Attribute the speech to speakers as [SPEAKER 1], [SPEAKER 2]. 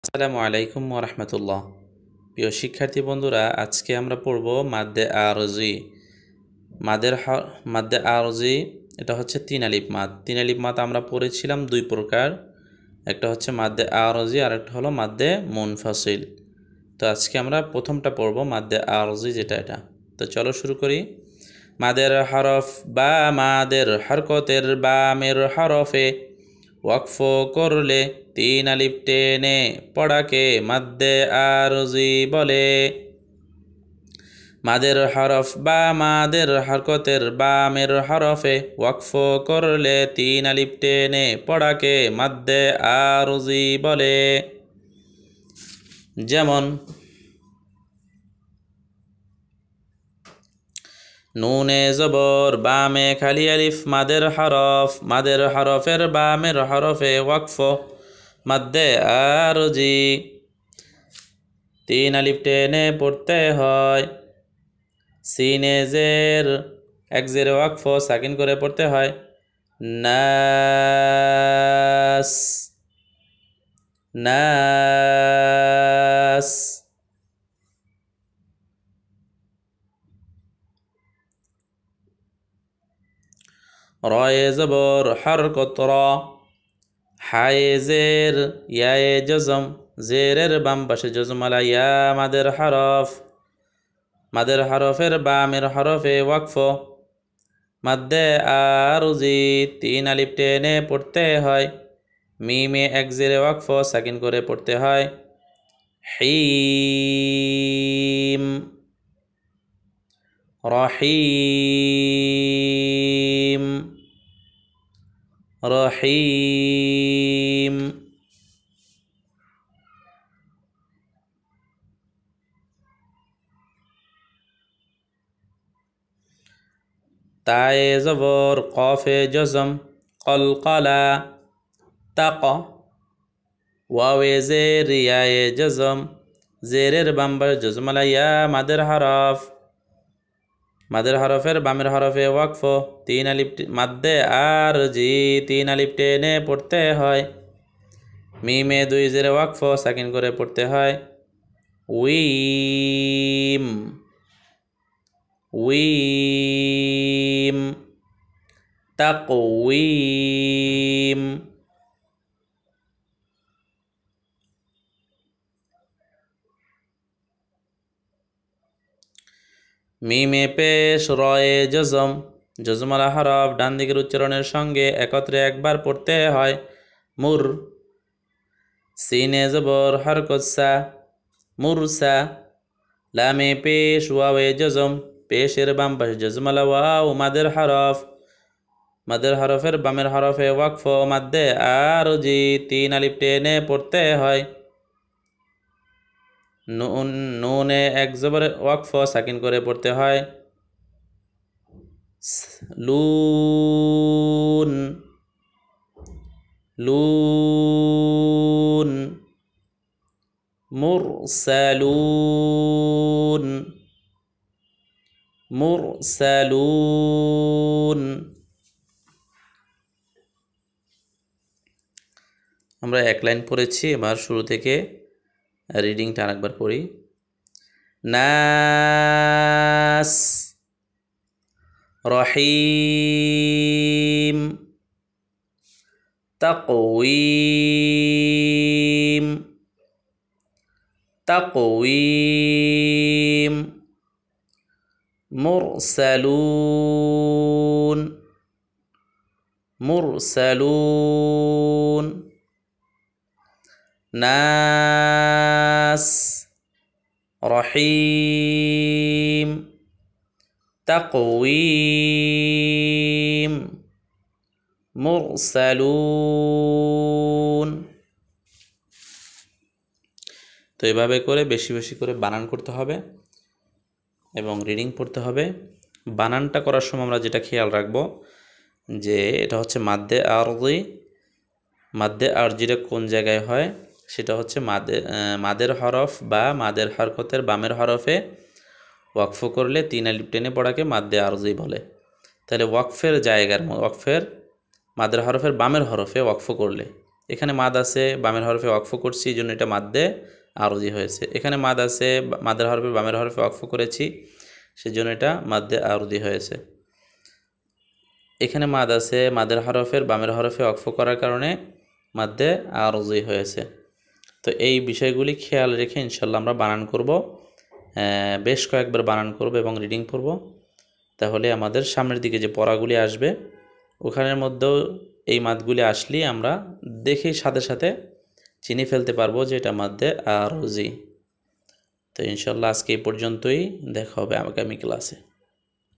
[SPEAKER 1] আসসালামু আলাইকুম ওয়া রাহমাতুল্লাহ। প্রিয় শিক্ষার্থী বন্ধুরা, আজকে আমরা পড়ব মাদ্দে আরজি। মাদ্দে আরজি এটা হচ্ছে তিন আলিফ মাদ। তিন আলিফ মাদ আমরা পড়েছিলাম দুই প্রকার, একটা হচ্ছে মাদ্দে আরজি আর একটা হলো মাদ্দে মুনফাসিল। তো আজকে আমরা প্রথমটা পড়ব মাদ্দে আরজি, যেটা এটা। তো চলো শুরু করি। মাদের হরফ বা মাদের হরকতের বামের হরফে ওয়াকফ করলে তিন আলিফ টেনে পড়াকে মাদ্দে আরজি বলে। মাদের হরফ বা মাদের হরকতের বামের হরফে ওয়াকফ করলে তিন আলিফ টেনে পড়াকে মাদ্দে আরজি বলে। যেমন নুনে জবর বামে খালি আলিফ মাদের হরফের বামের হরফে ওয়াকফ মাদ্দে আরজি তিন আলিফ টেনে পড়তে হয়। সিনে জের এক জেরে ওয়াকফ সাকিন করে পড়তে হয়। নাস নাস। রয়ে জবর হরকত র, হায়ে জের ইয়ায়ে জজম, জেরের বাম পাশে জজমালা ইয়া মাদের হরফের বামের হরফে ওয়াকফ মাদ্দে আরজি তিন আলিফ টেনে পড়তে হয়। মিমে এক জেরে ওয়াকফ সাকিন করে পড়তে হয়। হিম রহিম রহিম। তায়ে জবর কফে জজম কলকলা তাক, ওয়াওয়ে জের ইয়ায়ে জজম, জেরের বাম্বার জজমালা ইয়া মাদের হরফের বামের হরফে ওয়াকফ তিন আলিফ মাদ্দে আরজি তিন আলিফ টেনে পড়তে হয়। মিমে দুই জেরে ওয়াকফ সাকিন করে পড়তে হয়। Wim Wim তাকওয়িম। মিমে পেশ রয়ে জজম, জজমালা হরফ ডান দিকের উচ্চারণের সঙ্গে একত্রে একবার পড়তে হয়। মুর। সিনে জবর হরকত সা মুরসা, লামে পেশ ওয়াওয়ে জজম, পেশের বাম পাশে জজমালা ওয়াও মাদের হরফের বামের হরফে ওয়াকফ মাদ্দে আরজি তিন আলিফ টেনে পড়তে হয়। নুনে এক জবরে ওয়াকফ সাকিন করে পড়তে হয়। লুন লুন মুরসালুন মুরসালুন। আমরা এক লাইন পড়েছি, এবার শুরু থেকে রিডিংটা আরেকবার পড়ি। নাস রহিম তাকওয়িম তাকওয়িম মুরসালুন মুরসালুন। নাস রহিম তাকওয়িম মুরসালুন। তো এভাবে করে বেশি বেশি করে বানান করতে হবে এবং রিডিং পড়তে হবে। বানানটা করার সময় আমরা যেটা খেয়াল রাখবো যে এটা হচ্ছে মাদ্দে আরজিটা কোন জায়গায় হয়, সেটা হচ্ছে মাদের হরফ বা মাদের হরকতের বামের হরফে ওয়াকফ করলে তিন আলিফ টেনে পড়াকে মাদ্দে আরজি বলে। তাহলে ওয়াকফের মাদের হরফের বামের হরফে ওয়াকফ করলে এখানে মাদ আছে, বামের হরফে ওয়াকফ করছি, এই জন্য এটা মাদ্দে আরজি হয়েছে। এখানে মাদ আছে, মাদের হরফে বামের হরফে ওয়াকফ করেছি, সেজন্য এটা মাদ্দে আরজি হয়েছে। এখানে মাদ আছে, মাদের হরফের বামের হরফে ওয়াকফ করার কারণে মাদ্দে আরজি হয়েছে। তো এই বিষয়গুলি খেয়াল রেখে ইনশাল্লাহ আমরা বানান করব, বেশ কয়েকবার বানান করব এবং রিডিং পড়ব। তাহলে আমাদের সামনের দিকে যে পড়াগুলি আসবে ওখানের মধ্যেও এই মাদগুলি আসলেই আমরা দেখেই সাথে সাথে চিনে ফেলতে পারবো যে এটা মাদ্দে আরজি। তো ইনশাল্লাহ আজকে এই পর্যন্তই, দেখা হবে আগামী ক্লাসে।